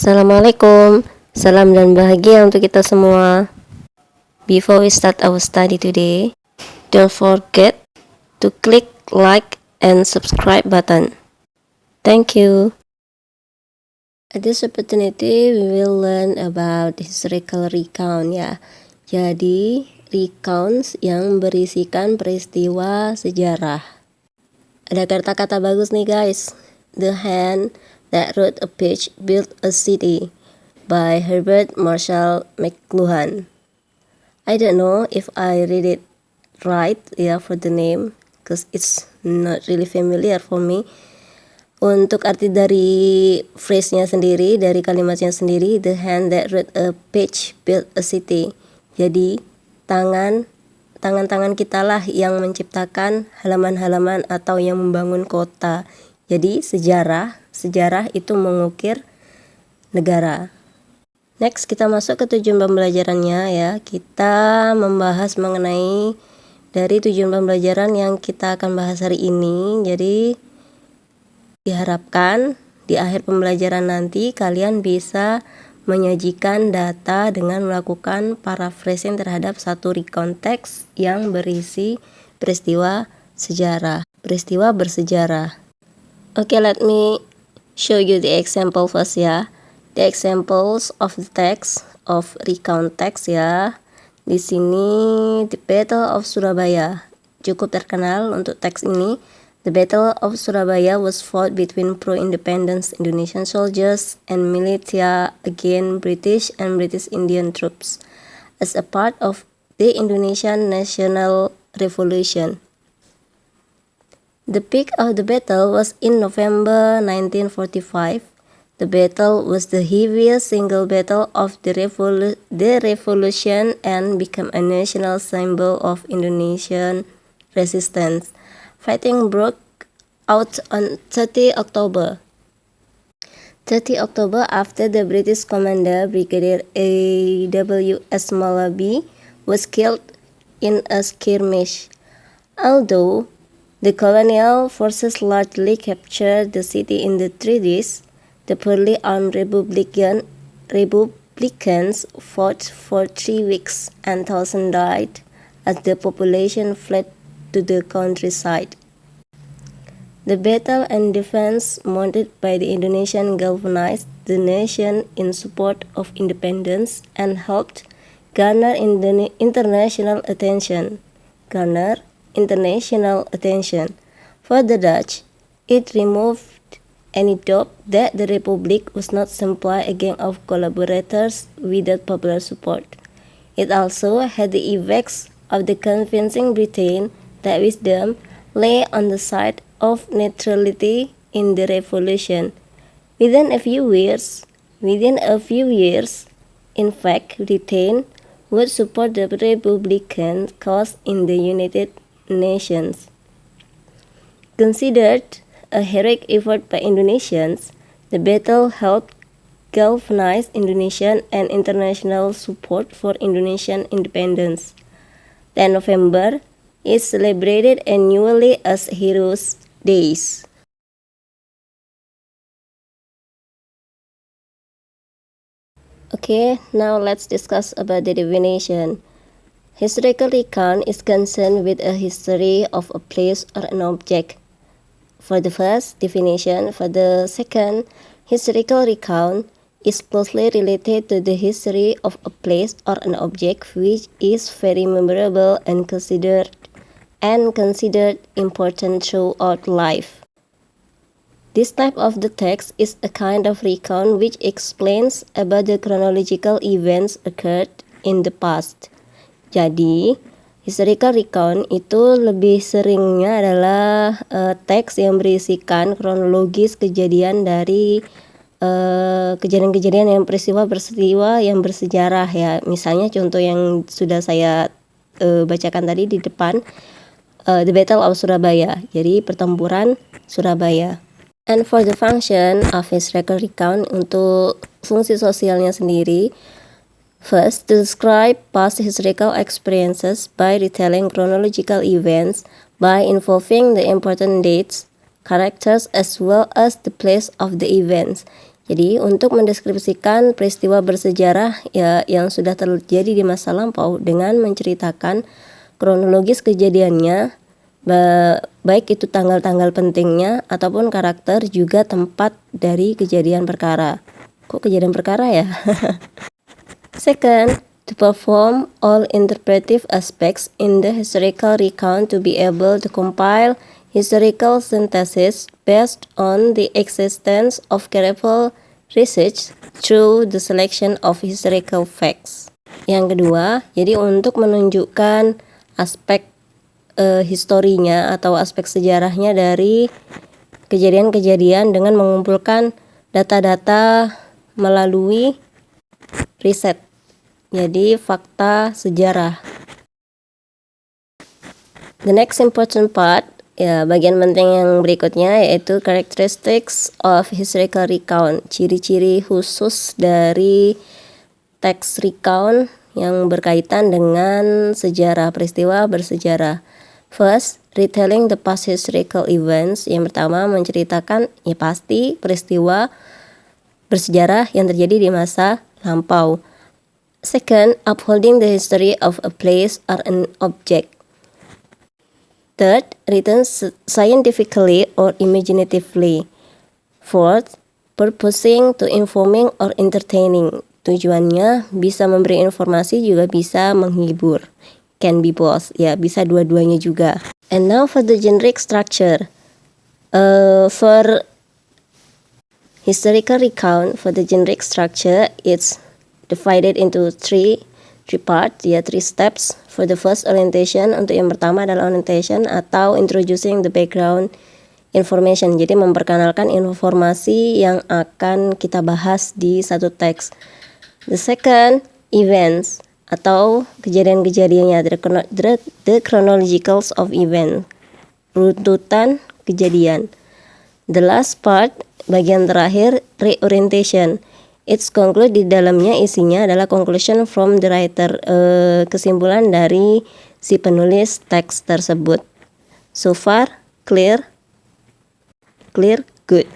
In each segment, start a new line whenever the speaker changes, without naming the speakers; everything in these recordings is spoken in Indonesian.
Assalamualaikum, salam dan bahagia untuk kita semua. Before we start our study today, don't forget to click like and subscribe button. Thank you. At this opportunity, we will learn about historical recount ya. Jadi, recounts yang berisikan peristiwa sejarah. Ada kata-kata bagus nih guys. The Hand That Wrote a Page Built a City by Herbert Marshall McLuhan. I don't know if I read it right for the name, because it's not really familiar for me. Untuk arti dari phrase-nya sendiri, dari kalimatnya sendiri, the hand that wrote a page built a city. Jadi tangan-tangan kita lah yang menciptakan halaman-halaman atau yang membangun kota. Jadi sejarah itu mengukir negara. Next, kita masuk ke tujuan pembelajarannya ya. Kita membahas mengenai dari tujuan pembelajaran yang kita akan bahas hari ini. Jadi diharapkan di akhir pembelajaran nanti kalian bisa menyajikan data dengan melakukan paraphrasing terhadap satu recount teks yang berisi peristiwa sejarah, peristiwa bersejarah. Okay, let me show you the example first ya. The examples of the text of recount text ya. Di sini The Battle of Surabaya cukup terkenal untuk teks ini. The Battle of Surabaya was fought between pro-independence Indonesian soldiers and militia against British and British Indian troops as a part of the Indonesian National Revolution. The peak of the battle was in November 1945. The battle was the heaviest single battle of the revolution and became a national symbol of Indonesian resistance. Fighting broke out on 30 October. 30 October after the British commander Brigadier A.W.S. Malaby was killed in a skirmish. Although the colonial forces largely captured the city in the 3 days, the poorly armed Republicans fought for 3 weeks and thousands died as the population fled to the countryside. The battle and defense mounted by the Indonesian galvanized the nation in support of independence and helped garner international attention. For the Dutch, it removed any doubt that the Republic was not simply a gang of collaborators without popular support. It also had the effects of the convincing Britain that wisdom lay on the side of neutrality in the revolution. Within a few years, in fact, Britain would support the Republican cause in the United Nations. Considered a heroic effort by Indonesians, the battle helped galvanize Indonesian and international support for Indonesian independence. 10 November is celebrated annually as Heroes' Days. Okay, now let's discuss about the definition. Historical recount is concerned with a history of a place or an object. For the first definition, for the second, historical recount is closely related to the history of a place or an object which is very memorable and considered important throughout life. This type of the text is a kind of recount which explains about the chronological events occurred in the past. Jadi, historical recount itu lebih seringnya adalah teks yang berisikan kronologis kejadian dari kejadian-kejadian yang peristiwa yang bersejarah ya. Misalnya contoh yang sudah saya bacakan tadi di depan, The Battle of Surabaya. Jadi pertempuran Surabaya. And for the function of historical recount, untuk fungsi sosialnya sendiri, first, to describe past historical experiences by retelling chronological events by involving the important dates, characters, as well as the place of the events. Jadi untuk mendeskripsikan peristiwa bersejarah ya yang sudah terjadi di masa lampau dengan menceritakan kronologis kejadiannya, baik itu tanggal-tanggal pentingnya ataupun karakter juga tempat dari kejadian perkara. Kok kejadian perkara ya? Second, to perform all interpretive aspects in the historical recount to be able to compile historical synthesis based on the existence of careful research through the selection of historical facts. Yang kedua, jadi untuk menunjukkan aspek historinya atau aspek sejarahnya dari kejadian-kejadian dengan mengumpulkan data-data melalui riset. Jadi fakta sejarah. The next important part, ya bagian penting yang berikutnya yaitu characteristics of historical recount, ciri-ciri khusus dari teks recount yang berkaitan dengan sejarah, peristiwa bersejarah. First, retelling the past historical events. Yang pertama menceritakan ya pasti peristiwa bersejarah yang terjadi di masa lampau. Second, upholding the history of a place or an object. Third, written scientifically or imaginatively. Fourth, purposing to informing or entertaining. Tujuannya bisa memberi informasi juga bisa menghibur. Can be both, ya bisa dua-duanya juga. And now for the generic structure. For historical recount, for the generic structure, it's divided into three parts, ya 3 steps. For the first, orientation. Untuk yang pertama adalah orientation atau introducing the background information. Jadi memperkenalkan informasi yang akan kita bahas di satu teks. The second, events atau kejadian-kejadiannya, the chronologicals of event, runtutan kejadian. The last part, bagian terakhir, reorientation. It's conclude, di dalamnya isinya adalah conclusion from the writer, kesimpulan dari si penulis teks tersebut. So far, clear, good.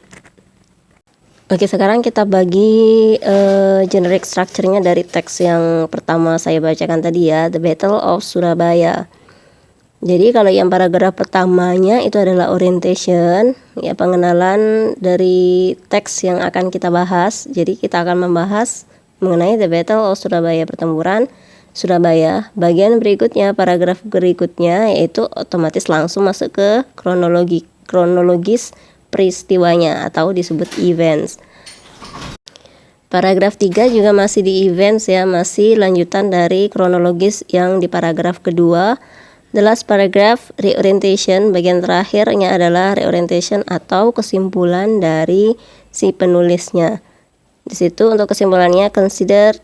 Oke, sekarang kita bagi generic structure-nya dari teks yang pertama saya bacakan tadi ya, The Battle of Surabaya. Jadi kalau yang paragraf pertamanya itu adalah orientation, ya pengenalan dari teks yang akan kita bahas. Jadi kita akan membahas mengenai The Battle of Surabaya, pertempuran Surabaya. Bagian berikutnya, paragraf berikutnya yaitu otomatis langsung masuk ke kronologis peristiwanya atau disebut events. Paragraf 3 juga masih di events ya, masih lanjutan dari kronologis yang di paragraf kedua. The last paragraph, reorientation, bagian terakhirnya adalah reorientation atau kesimpulan dari si penulisnya. Di situ untuk kesimpulannya, considered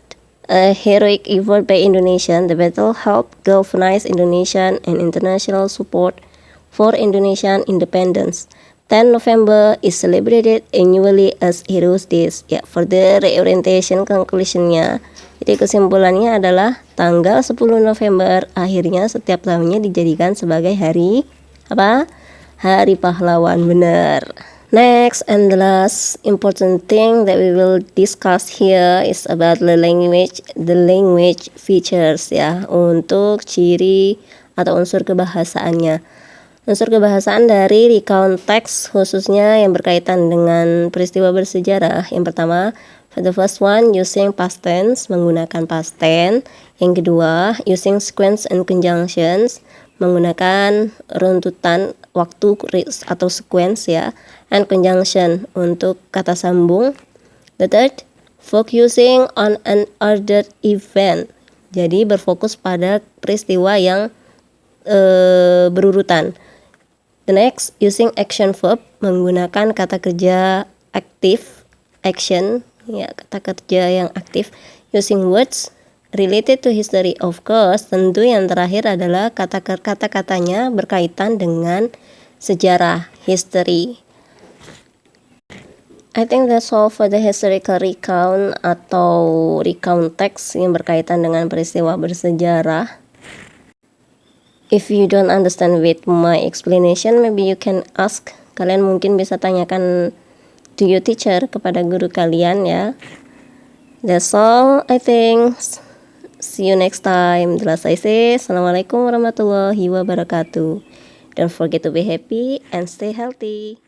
a heroic effort by Indonesia, the battle helped galvanize Indonesian and international support for Indonesian independence. 10 November is celebrated annually as Heroes Days. Ya, for the reorientation conclusionnya, jadi kesimpulannya adalah tanggal 10 November akhirnya setiap tahunnya dijadikan sebagai hari apa? Hari pahlawan, benar. Next and the last important thing that we will discuss here is about the language features ya, untuk ciri atau unsur kebahasaannya. Unsur kebahasaan dari recount text khususnya yang berkaitan dengan peristiwa bersejarah. Yang pertama, for the first one, using past tense, menggunakan past tense. Yang kedua, using sequence and conjunctions, menggunakan runtutan waktu atau sequence ya, and conjunction untuk kata sambung. The third, focusing on an ordered event. Jadi berfokus pada peristiwa yang berurutan. The next, using action verb, menggunakan kata kerja aktif, action, ya kata kerja yang aktif. Using words related to history, of course, tentu yang terakhir adalah kata-katanya berkaitan dengan sejarah, history. I think that's all for the historical recount atau recount text yang berkaitan dengan peristiwa bersejarah. If you don't understand with my explanation, maybe you can ask. Kalian mungkin bisa tanyakan to your teacher, kepada guru kalian ya. That's all I think. See you next time. The last I say, Assalamualaikum warahmatullahi wabarakatuh. Don't forget to be happy and stay healthy.